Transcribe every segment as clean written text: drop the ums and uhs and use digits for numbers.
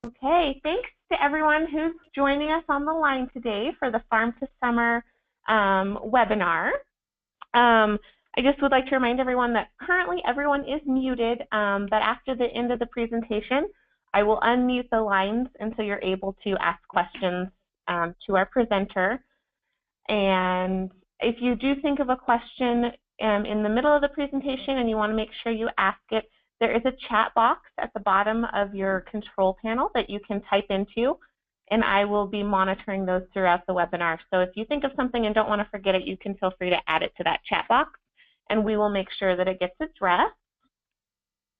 Okay, thanks to everyone who's joining us on the line today for the Farm to Summer webinar. I just would like to remind everyone that currently everyone is muted, but after the end of the presentation, I will unmute the lines and so you're able to ask questions to our presenter. And if you do think of a question in the middle of the presentation and you want to make sure you ask it, there is a chat box at the bottom of your control panel that you can type into, and I will be monitoring those throughout the webinar. So if you think of something and don't want to forget it, you can feel free to add it to that chat box, and we will make sure that it gets addressed.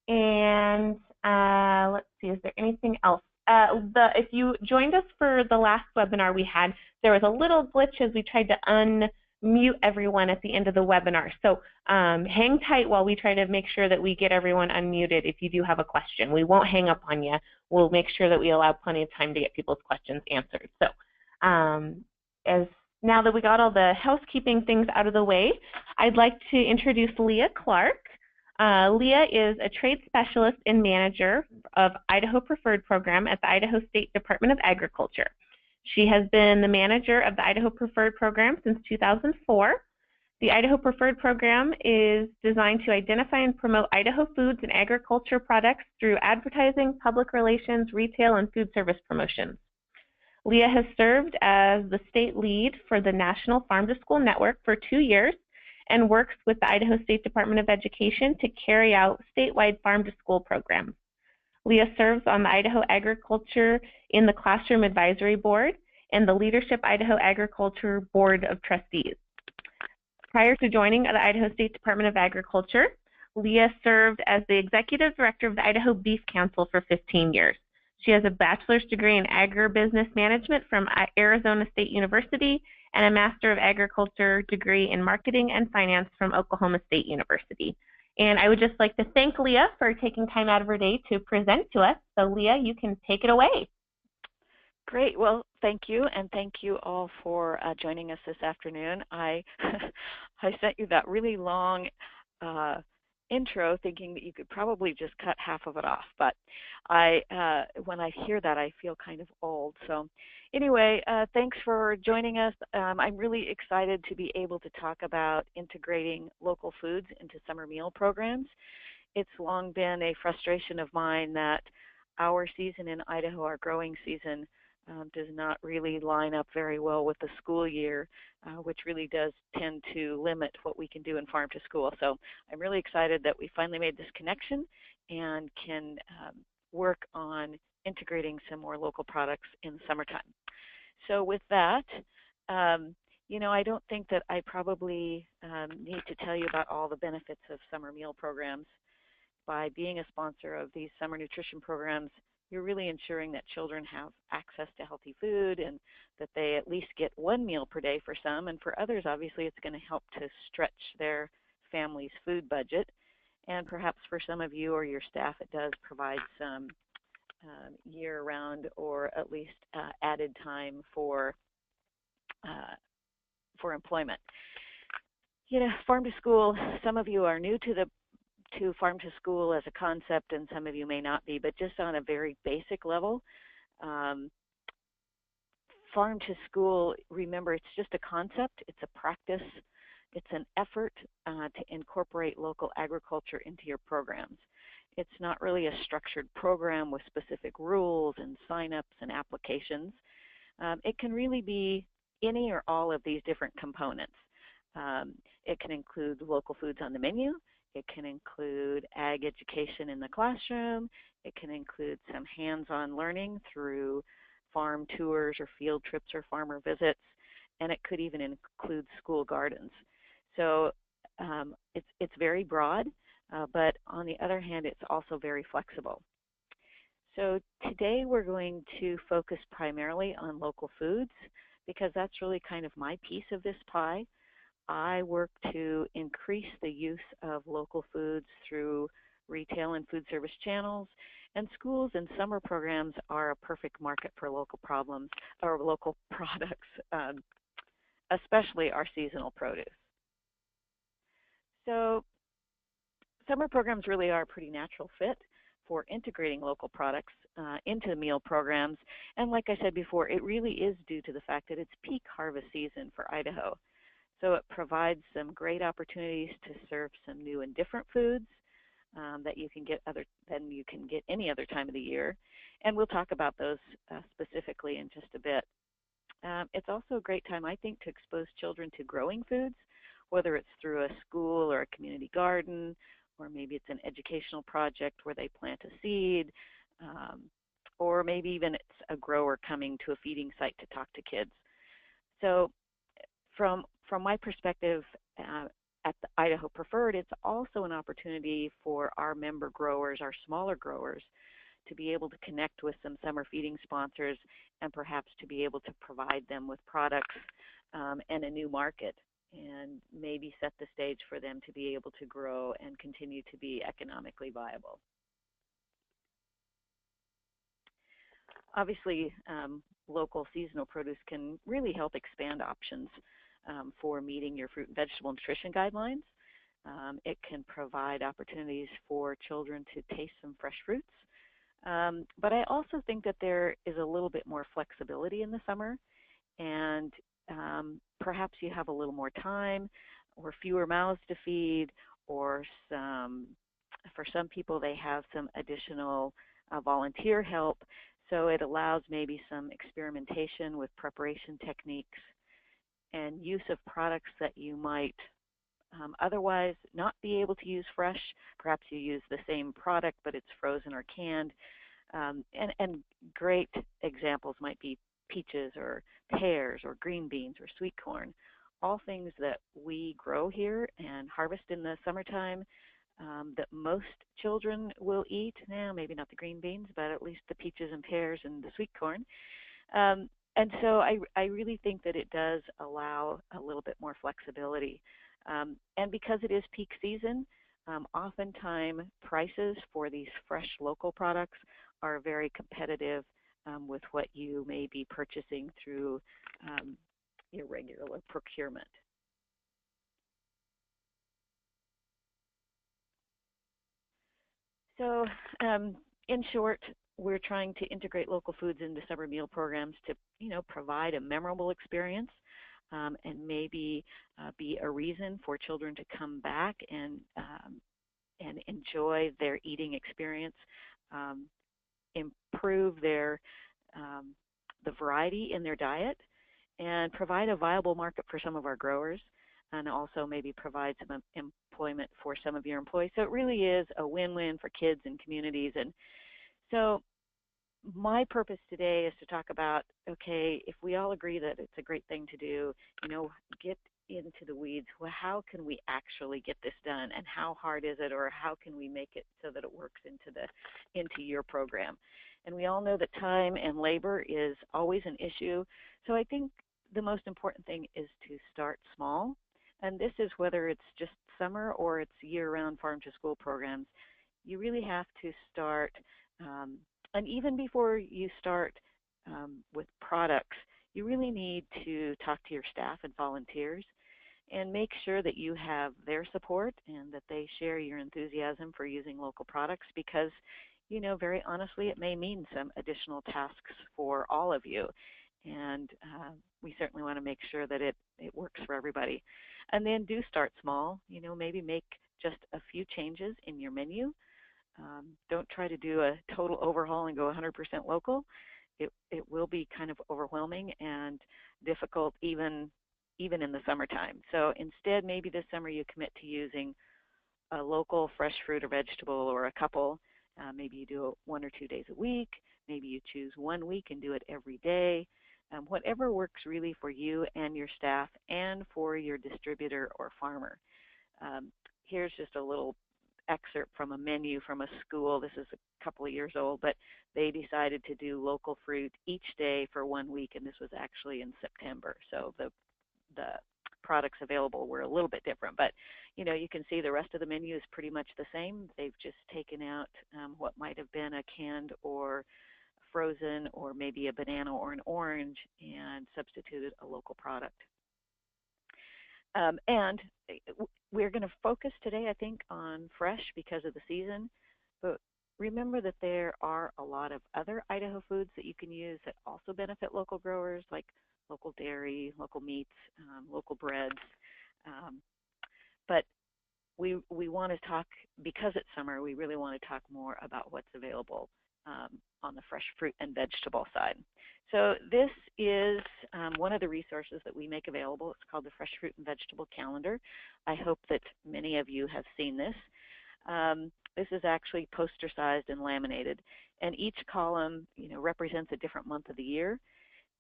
And let's see, is there anything else? If you joined us for the last webinar we had, there was a little glitch as we tried to unmute everyone at the end of the webinar. So hang tight while we try to make sure that we get everyone unmuted if you do have a question. We won't hang up on you. We'll make sure that we allow plenty of time to get people's questions answered. So now that we got all the housekeeping things out of the way, I'd like to introduce Leah Clark. Leah is a trade specialist and manager of Idaho Preferred Program at the Idaho State Department of Agriculture. She has been the manager of the Idaho Preferred Program since 2004. The Idaho Preferred Program is designed to identify and promote Idaho foods and agriculture products through advertising, public relations, retail, and food service promotions. Leah has served as the state lead for the National Farm to School Network for 2 years and works with the Idaho State Department of Education to carry out statewide farm-to-school programs. Leah serves on the Idaho Agriculture in the Classroom Advisory Board and the Leadership Idaho Agriculture Board of Trustees. Prior to joining the Idaho State Department of Agriculture, Leah served as the Executive Director of the Idaho Beef Council for 15 years. She has a bachelor's degree in agribusiness management from Arizona State University and a Master of Agriculture degree in marketing and finance from Oklahoma State University. And I would just like to thank Leah for taking time out of her day to present to us. So Leah, you can take it away. Great. Well, thank you, and thank you all for joining us this afternoon. I sent you that really long intro thinking that you could probably just cut half of it off, but when I hear that, I feel kind of old. So anyway, thanks for joining us. I'm really excited to be able to talk about integrating local foods into summer meal programs. It's long been a frustration of mine that our season in Idaho, our growing season, does not really line up very well with the school year, which really does tend to limit what we can do in farm to school. So I'm really excited that we finally made this connection and can work on integrating some more local products in the summertime. So with that, you know, I don't think that I probably need to tell you about all the benefits of summer meal programs. By being a sponsor of these summer nutrition programs, you're really ensuring that children have access to healthy food and that they at least get 1 meal per day for some, and for others, obviously, it's going to help to stretch their family's food budget. And perhaps for some of you or your staff, it does provide some year-round or at least added time for employment. You know, farm to school, some of you are new to farm to school as a concept, and some of you may not be, but just on a very basic level, farm to school, remember, it's just a concept, it's a practice, it's an effort to incorporate local agriculture into your programs. It's not really a structured program with specific rules and sign-ups and applications. It can really be any or all of these different components. It can include local foods on the menu. It can include ag education in the classroom. It can include some hands-on learning through farm tours or field trips or farmer visits. And it could even include school gardens. So it's very broad, but on the other hand, it's also very flexible. So today we're going to focus primarily on local foods because that's really kind of my piece of this pie. I work to increase the use of local foods through retail and food service channels, and schools and summer programs are a perfect market for local problems or local products, especially our seasonal produce. So summer programs really are a pretty natural fit for integrating local products into meal programs. And like I said before, it really is due to the fact that it's peak harvest season for Idaho. So it provides some great opportunities to serve some new and different foods that you can get other than you can get any other time of the year. And we'll talk about those specifically in just a bit. It's also a great time, I think, to expose children to growing foods, whether it's through a school or a community garden, or maybe it's an educational project where they plant a seed, or maybe even it's a grower coming to a feeding site to talk to kids. So from my perspective, at the Idaho Preferred, it's also an opportunity for our member growers, our smaller growers, to be able to connect with some summer feeding sponsors and perhaps to be able to provide them with products and a new market, and maybe set the stage for them to be able to grow and continue to be economically viable. Obviously, local seasonal produce can really help expand options for meeting your fruit and vegetable nutrition guidelines. It can provide opportunities for children to taste some fresh fruits. But I also think that there is a little bit more flexibility in the summer, and perhaps you have a little more time or fewer mouths to feed, or for some people they have some additional volunteer help. So it allows maybe some experimentation with preparation techniques and use of products that you might otherwise not be able to use fresh. Perhaps you use the same product, but it's frozen or canned. And great examples might be peaches or pears or green beans or sweet corn, all things that we grow here and harvest in the summertime that most children will eat. Now, maybe not the green beans, but at least the peaches and pears and the sweet corn. And so I really think that it does allow a little bit more flexibility. And because it is peak season, oftentimes prices for these fresh local products are very competitive with what you may be purchasing through your regular procurement. So in short, we're trying to integrate local foods into summer meal programs to, provide a memorable experience and maybe be a reason for children to come back and enjoy their eating experience, improve their the variety in their diet, and provide a viable market for some of our growers, and also maybe provide some employment for some of your employees. So it really is a win-win for kids and communities. And so my purpose today is to talk about, okay, if we all agree that it's a great thing to do, get into the weeds. Well, how can we actually get this done, and how hard is it, or how can we make it so that it works into your program? And we all know that time and labor is always an issue. So I think the most important thing is to start small. And this is whether it's just summer or it's year-round farm-to-school programs. You really have to start, and even before you start with products, you really need to talk to your staff and volunteers and make sure that you have their support and that they share your enthusiasm for using local products, because, very honestly, it may mean some additional tasks for all of you. And we certainly want to make sure that it works for everybody. And then do start small, maybe make just a few changes in your menu. Don't try to do a total overhaul and go 100% local. It will be kind of overwhelming and difficult even in the summertime. So instead, maybe this summer you commit to using a local fresh fruit or vegetable, or a couple. Maybe you do it 1 or 2 days a week. Maybe you choose 1 week and do it every day. Whatever works really for you and your staff and for your distributor or farmer. Here's just a little excerpt from a menu from a school. This is a couple of years old, but they decided to do local fruit each day for 1 week, and this was actually in September. So the products available were a little bit different, but you can see the rest of the menu is pretty much the same. They've just taken out what might have been a canned or frozen, or maybe a banana or an orange, and substituted a local product. And we're going to focus today, I think, on fresh because of the season, but remember that there are a lot of other Idaho foods that you can use that also benefit local growers, like local dairy, local meats, local breads. Um, but we want to talk, because it's summer, we really want to talk more about what's available on the fresh fruit and vegetable side. So this is one of the resources that we make available. It's called the Fresh Fruit and Vegetable Calendar. I hope that many of you have seen this. This is actually poster sized and laminated, and each column, represents a different month of the year.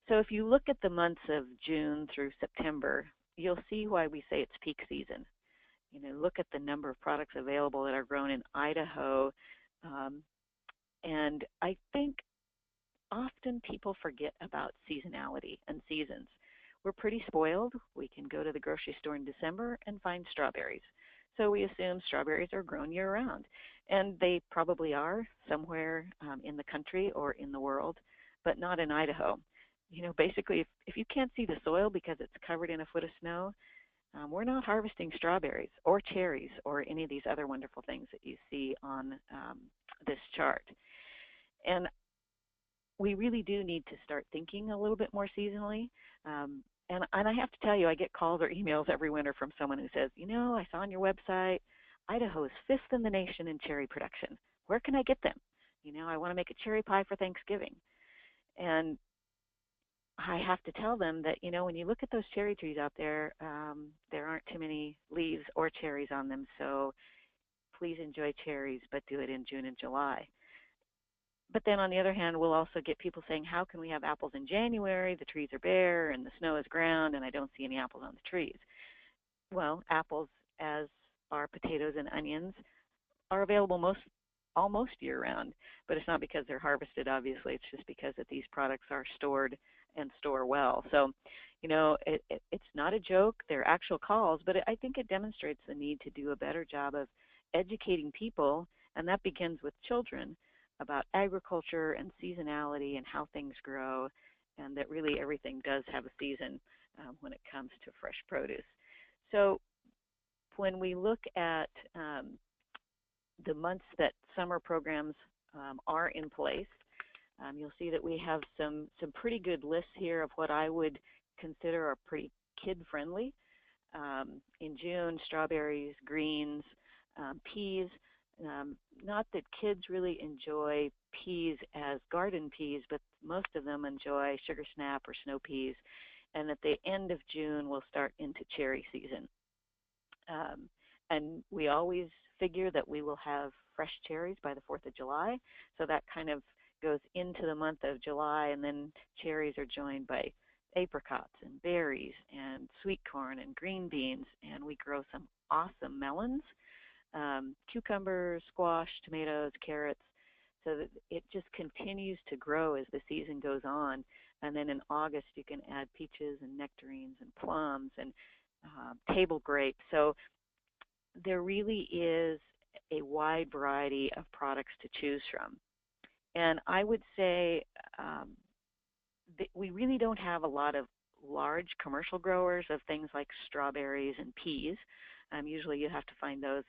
So if you look at the months of June through September, you'll see why we say it's peak season. Look at the number of products available that are grown in Idaho. And I think often people forget about seasonality and seasons. We're pretty spoiled. We can go to the grocery store in December and find strawberries. So we assume strawberries are grown year-round. And they probably are somewhere in the country or in the world, but not in Idaho. Basically, if you can't see the soil because it's covered in a foot of snow, we're not harvesting strawberries or cherries or any of these other wonderful things that you see on this chart. And we really do need to start thinking a little bit more seasonally. And I have to tell you, I get calls or emails every winter from someone who says, I saw on your website, Idaho is 5th in the nation in cherry production. Where can I get them? I want to make a cherry pie for Thanksgiving. And I have to tell them that, when you look at those cherry trees out there, there aren't too many leaves or cherries on them. So please enjoy cherries, but do it in June and July. But then on the other hand, we'll also get people saying, how can we have apples in January? The trees are bare and the snow is ground and I don't see any apples on the trees. Well, apples, as are potatoes and onions, are available almost year-round. But it's not because they're harvested, obviously. It's just because that these products are stored and store well. So, it's not a joke. They're actual calls, but I think it demonstrates the need to do a better job of educating people, and that begins with children, about agriculture and seasonality and how things grow, and that really everything does have a season when it comes to fresh produce. So when we look at the months that summer programs are in place, you'll see that we have some pretty good lists here of what I would consider are pretty kid-friendly. In June, strawberries, greens, peas. Not that kids really enjoy peas as garden peas, but most of them enjoy sugar snap or snow peas. And at the end of June, we'll start into cherry season. And we always figure that we will have fresh cherries by the 4th of July. So that kind of goes into the month of July, and then cherries are joined by apricots and berries and sweet corn and green beans. And we grow some awesome melons. Cucumbers, squash, tomatoes, carrots, so that it just continues to grow as the season goes on. And then in August, you can add peaches and nectarines and plums and table grapes. So there really is a wide variety of products to choose from. And I would say that we really don't have a lot of large commercial growers of things like strawberries and peas. Usually you have to find those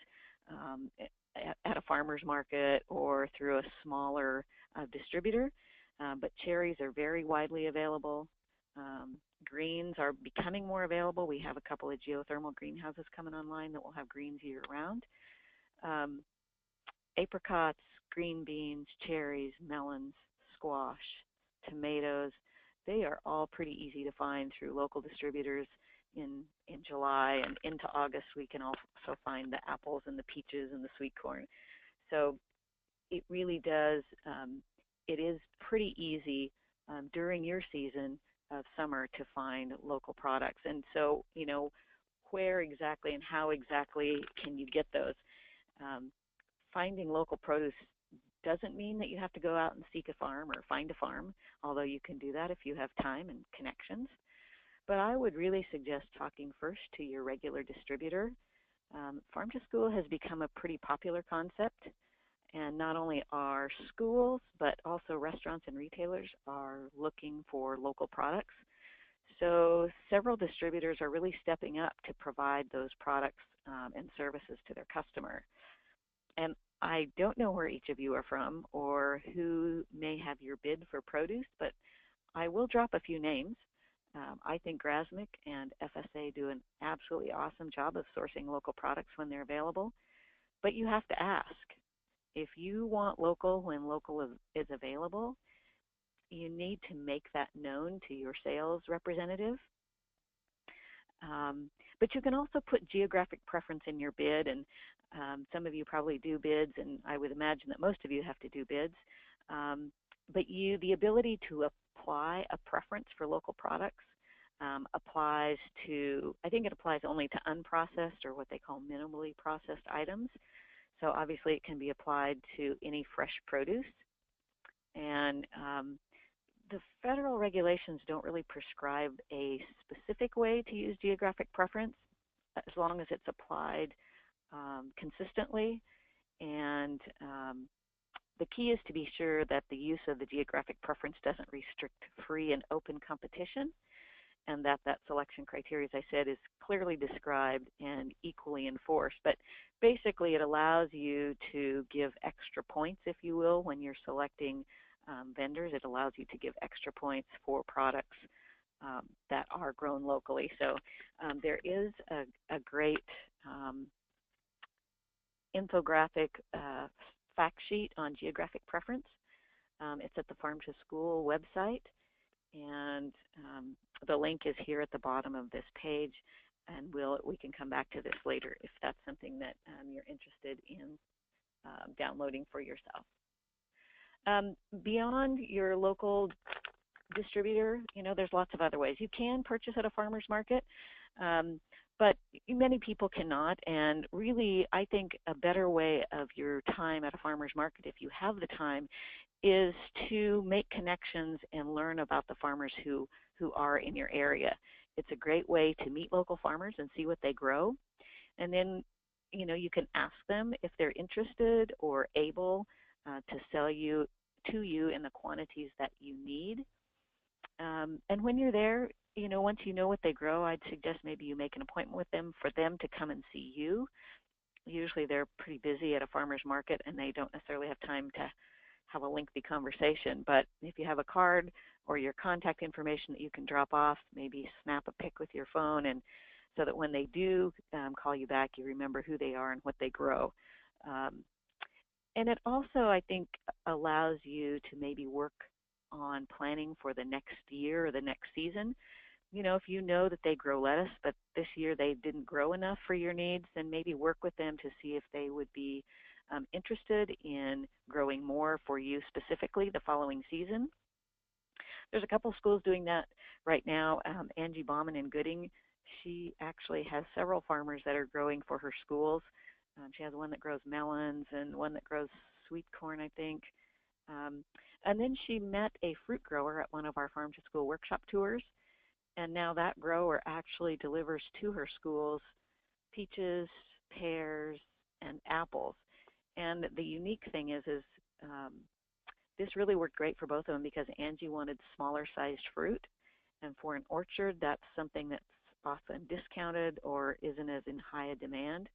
at a farmer's market or through a smaller distributor. But cherries are very widely available. Greens are becoming more available. We have a couple of geothermal greenhouses coming online that will have greens year-round. Apricots, green beans, cherries, melons, squash, tomatoes, they are all pretty easy to find through local distributors. In July and into August, we can also find the apples and the peaches and the sweet corn. So it really does, it is pretty easy during your season of summer to find local products. And so, where exactly and how exactly can you get those? Finding local produce doesn't mean that you have to go out and seek a farm or find a farm, although you can do that if you have time and connections. But I would really suggest talking first to your regular distributor. Farm to School has become a pretty popular concept, and not only are schools, but also restaurants and retailers are looking for local products. So several distributors are really stepping up to provide those products and services to their customer. And I don't know where each of you are from or who may have your bid for produce, but I will drop a few names. I think Grasmick and FSA do an absolutely awesome job of sourcing local products when they're available, but you have to ask. If you want local when local is available, you need to make that known to your sales representative. But you can also put geographic preference in your bid, and some of you probably do bids, and I would imagine that most of you have to do bids. But the ability to apply a preference for local products applies to, I think it applies only to unprocessed or what they call minimally processed items. So obviously it can be applied to any fresh produce. And the federal regulations don't really prescribe a specific way to use geographic preference as long as it's applied consistently. And the key is to be sure that the use of the geographic preference doesn't restrict free and open competition, and that selection criteria, as I said, is clearly described and equally enforced. But basically it allows you to give extra points, if you will, when you're selecting vendors. It allows you to give extra points for products that are grown locally. So there is a great infographic fact sheet on geographic preference. It's at the Farm to School website, and the link is here at the bottom of this page, and we can come back to this later if that's something that you're interested in downloading for yourself. Beyond your local distributor, there's lots of other ways. You can purchase at a farmer's market, but many people cannot, and really I think a better way of your time at a farmer's market, if you have the time, is to make connections and learn about the farmers who are in your area. It's a great way to meet local farmers and see what they grow, and then you can ask them if they're interested or able to sell to you in the quantities that you need. And when you're there, once you know what they grow, I'd suggest maybe you make an appointment with them for them to come and see you. Usually they're pretty busy at a farmer's market and they don't necessarily have time to have a lengthy conversation. But if you have a card or your contact information that you can drop off, maybe snap a pic with your phone, and so that when they do call you back, you remember who they are and what they grow. And it also, I think, allows you to maybe work on planning for the next year or the next season. If you know that they grow lettuce, but this year they didn't grow enough for your needs, then maybe work with them to see if they would be interested in growing more for you specifically the following season. There's a couple schools doing that right now. Angie Bauman in Gooding, she actually has several farmers that are growing for her schools. She has one that grows melons and one that grows sweet corn, I think. And then she met a fruit grower at one of our Farm to School workshop tours. And now that grower actually delivers to her schools peaches, pears, and apples. And the unique thing is this really worked great for both of them because Angie wanted smaller sized fruit. And for an orchard, that's something that's often discounted or isn't as in high a demand.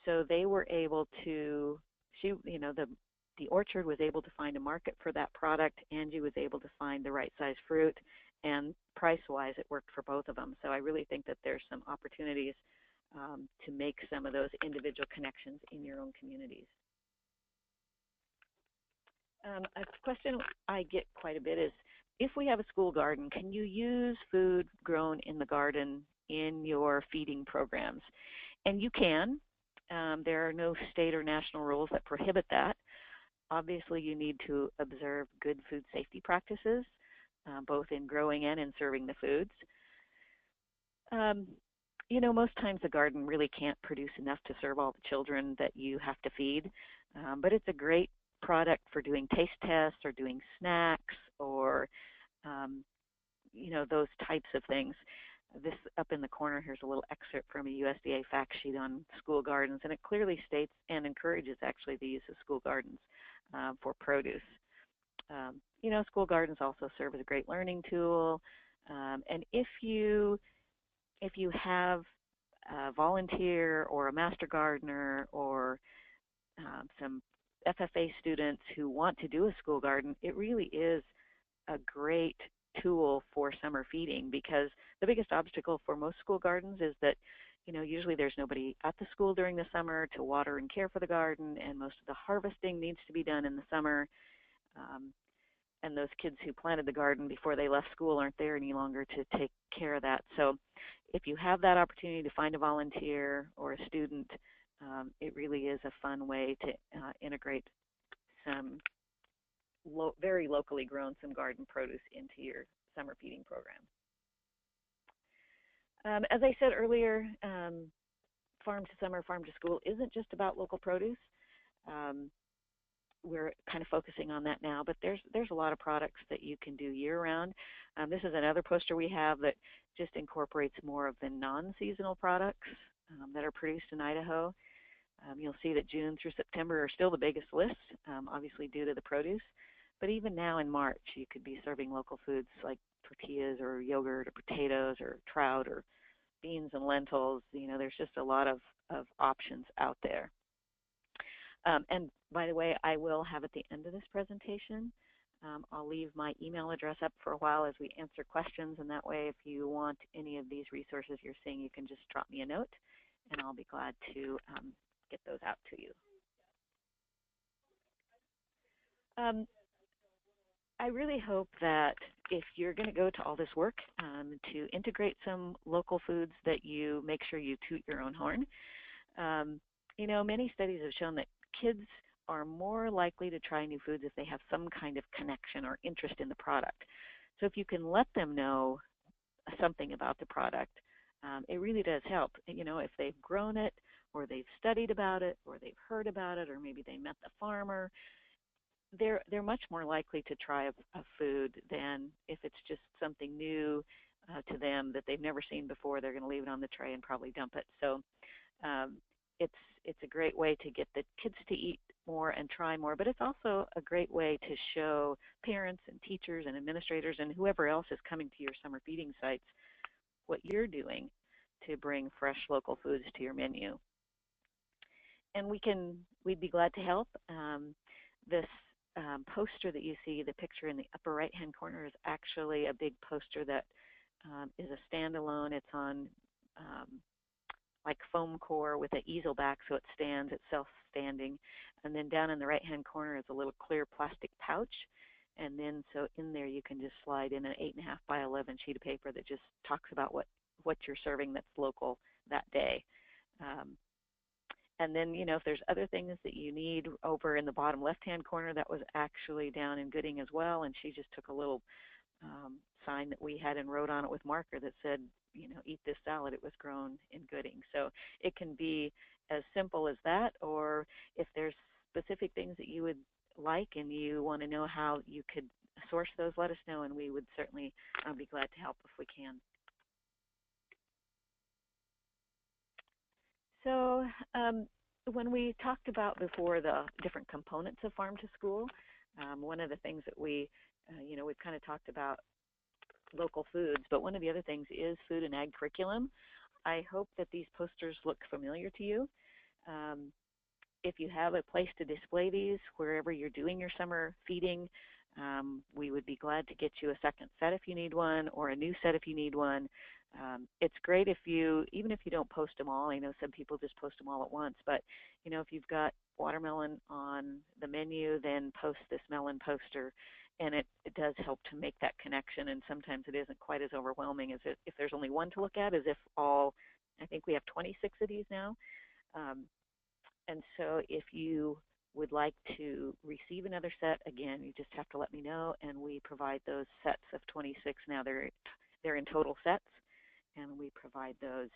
So they were able to, the orchard was able to find a market for that product. Angie was able to find the right size fruit, and price-wise, it worked for both of them. So I really think that there's some opportunities to make some of those individual connections in your own communities. A question I get quite a bit is, if we have a school garden, can you use food grown in the garden in your feeding programs? And you can. There are no state or national rules that prohibit that. Obviously, you need to observe good food safety practices, both in growing and in serving the foods. Most times the garden really can't produce enough to serve all the children that you have to feed, but it's a great product for doing taste tests or doing snacks or, those types of things. This up in the corner, here's a little excerpt from a USDA fact sheet on school gardens, and it clearly states and encourages actually the use of school gardens for produce. School gardens also serve as a great learning tool, and if you have a volunteer or a master gardener or some FFA students who want to do a school garden, it really is a great tool for summer feeding, because the biggest obstacle for most school gardens is that usually there's nobody at the school during the summer to water and care for the garden, and most of the harvesting needs to be done in the summer. And those kids who planted the garden before they left school aren't there any longer to take care of that. So if you have that opportunity to find a volunteer or a student, it really is a fun way to integrate some very locally grown, some garden produce into your summer feeding program. As I said earlier, Farm to Summer, Farm to School isn't just about local produce. We're kind of focusing on that now, but there's a lot of products that you can do year-round. This is another poster we have that just incorporates more of the non-seasonal products that are produced in Idaho. You'll see that June through September are still the biggest lists, obviously due to the produce. But even now in March, you could be serving local foods like tortillas or yogurt or potatoes or trout or beans and lentils. There's just a lot of options out there. And by the way, I will have at the end of this presentation, I'll leave my email address up for a while as we answer questions, and that way if you want any of these resources you're seeing, you can just drop me a note, and I'll be glad to get those out to you. I really hope that if you're going to go to all this work to integrate some local foods, that you make sure you toot your own horn. Many studies have shown that kids are more likely to try new foods if they have some kind of connection or interest in the product. So if you can let them know something about the product, it really does help. If they've grown it, or they've studied about it, or they've heard about it, or maybe they met the farmer, they're much more likely to try a food than if it's just something new to them that they've never seen before. They're going to leave it on the tray and probably dump it. So it's a great way to get the kids to eat more and try more, but it's also a great way to show parents and teachers and administrators and whoever else is coming to your summer feeding sites what you're doing to bring fresh local foods to your menu. And we'd be glad to help. This poster that you see, the picture in the upper right-hand corner, is actually a big poster that is a standalone. It's on like foam core with an easel back, so it stands, it's self-standing. And then down in the right-hand corner is a little clear plastic pouch. And then so in there you can just slide in an 8.5 by 11 sheet of paper that just talks about what you're serving that's local that day. And then, if there's other things that you need over in the bottom left-hand corner, that was actually down in Gooding as well, and she just took a little sign that we had and wrote on it with marker that said, eat this salad, it was grown in Gooding. So it can be as simple as that, or if there's specific things that you would like and you want to know how you could source those, let us know, and we would certainly be glad to help if we can. So when we talked about before the different components of Farm to School, one of the things that we've kind of talked about local foods, but one of the other things is food and ag curriculum. I hope that these posters look familiar to you. If you have a place to display these wherever you're doing your summer feeding, we would be glad to get you a second set if you need one, or a new set if you need one. It's great even if you don't post them all. I know some people just post them all at once, but if you've got watermelon on the menu, then post this melon poster, and it does help to make that connection. And sometimes it isn't quite as overwhelming as if there's only one to look at, as if I think we have 26 of these now. And so if you would like to receive another set, again, you just have to let me know, and we provide those sets of 26 now. They're in total sets, and we provide those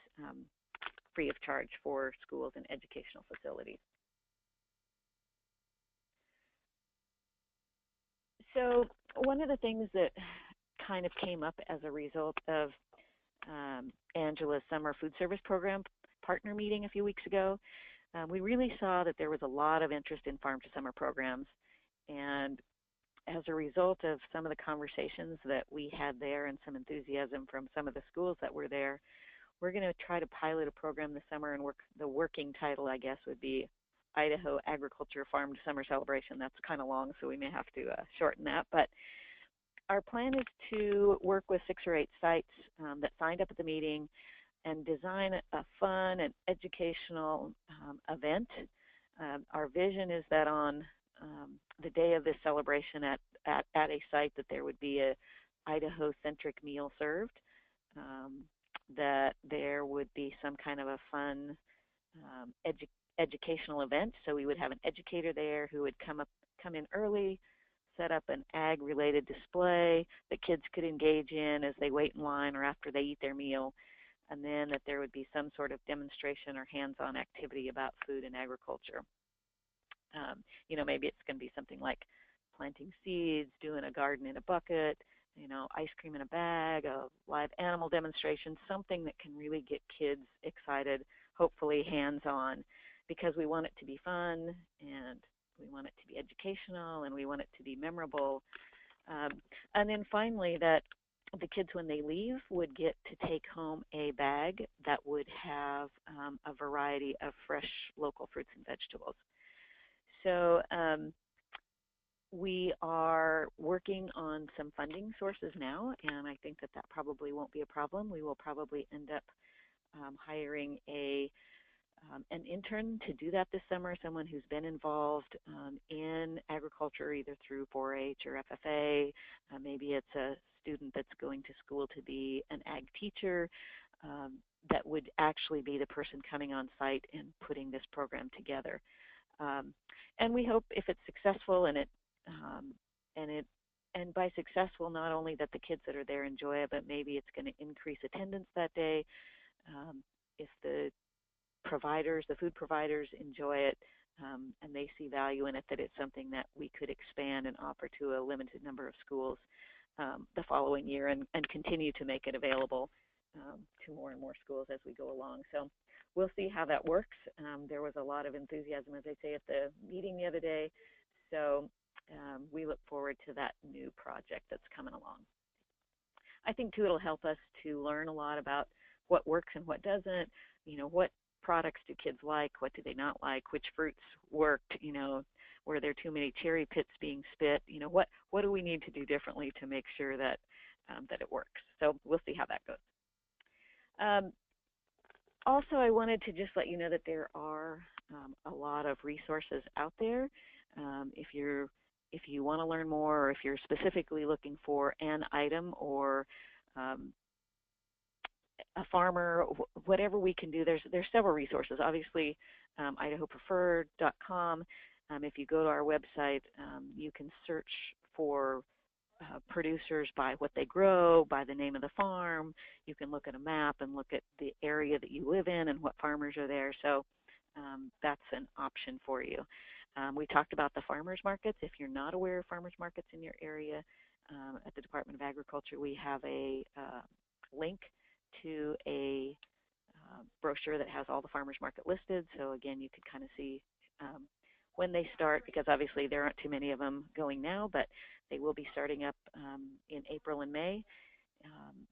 free of charge for schools and educational facilities. So one of the things that kind of came up as a result of Angela's Summer Food Service Program partner meeting a few weeks ago, we really saw that there was a lot of interest in Farm to Summer programs. And as a result of some of the conversations that we had there and some enthusiasm from some of the schools that were there, we're going to try to pilot a program this summer, and the working title, I guess, would be Idaho Agriculture Farm to Summer Celebration. That's kind of long, so we may have to shorten that. But our plan is to work with 6 or 8 sites that signed up at the meeting and design a fun and educational event. Our vision is that on the day of this celebration at a site that there would be a Idaho-centric meal served, that there would be some kind of a fun educational event. So we would have an educator there who would come in early, set up an ag-related display that kids could engage in as they wait in line or after they eat their meal, and then that there would be some sort of demonstration or hands-on activity about food and agriculture. Maybe it's going to be something like planting seeds, doing a garden in a bucket, ice cream in a bag, a live animal demonstration, something that can really get kids excited, hopefully hands-on, because we want it to be fun, and we want it to be educational, and we want it to be memorable. And then finally, that the kids, when they leave, would get to take home a bag that would have a variety of fresh local fruits and vegetables. So we are working on some funding sources now, and I think that probably won't be a problem. We will probably end up hiring an intern to do that this summer, someone who's been involved in agriculture either through 4-H or FFA. Maybe it's a student that's going to school to be an ag teacher that would actually be the person coming on site and putting this program together. And we hope, if it's successful, and by successful, not only that the kids that are there enjoy it, but maybe it's going to increase attendance that day. If the food providers enjoy it, and they see value in it, that it's something that we could expand and offer to a limited number of schools the following year, and continue to make it available to more and more schools as we go along. So we'll see how that works. There was a lot of enthusiasm, as I say, at the meeting the other day. So we look forward to that new project that's coming along. I think, too, it'll help us to learn a lot about what works and what doesn't. What products do kids like? What do they not like? Which fruits worked? Were there too many cherry pits being spit? What do we need to do differently to make sure that that it works? So we'll see how that goes. Also, I wanted to just let you know that there are a lot of resources out there. If you want to learn more, or if you're specifically looking for an item or a farmer, whatever we can do, there's several resources. Obviously, idahopreferred.com. If you go to our website, you can search for producers by what they grow, by the name of the farm. You can look at a map and look at the area that you live in and what farmers are there. So that's an option for you. We talked about the farmers markets. If you're not aware of farmers markets in your area, at the Department of Agriculture, we have a link to a brochure that has all the farmers market listed. So again, you could kind of see when they start, because obviously there aren't too many of them going now, but they will be starting up in April and May.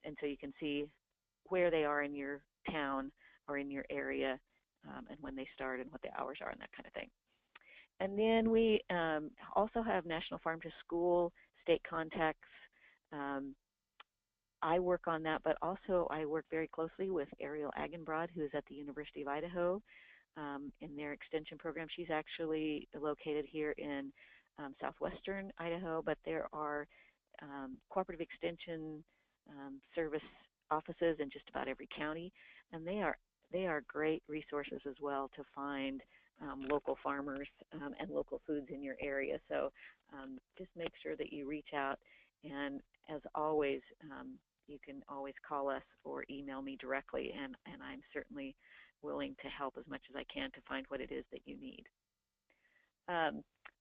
And so you can see where they are in your town or in your area, and when they start and what the hours are and that kind of thing. And then we also have National Farm to School state contacts. I work on that, but also I work very closely with Ariel Agenbrod, who is at the University of Idaho in their extension program. She's actually located here in southwestern Idaho, but there are cooperative extension service offices in just about every county, and they are great resources as well to find local farmers and local foods in your area. So just make sure that you reach out, and as always, you can always call us or email me directly, and I'm certainly willing to help as much as I can to find what it is that you need.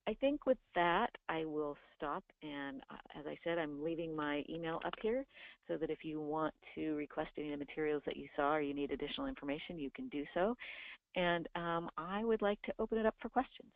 I think with that, I will stop, and as I said, I'm leaving my email up here so that if you want to request any of the materials that you saw or you need additional information, you can do so. And I would like to open it up for questions.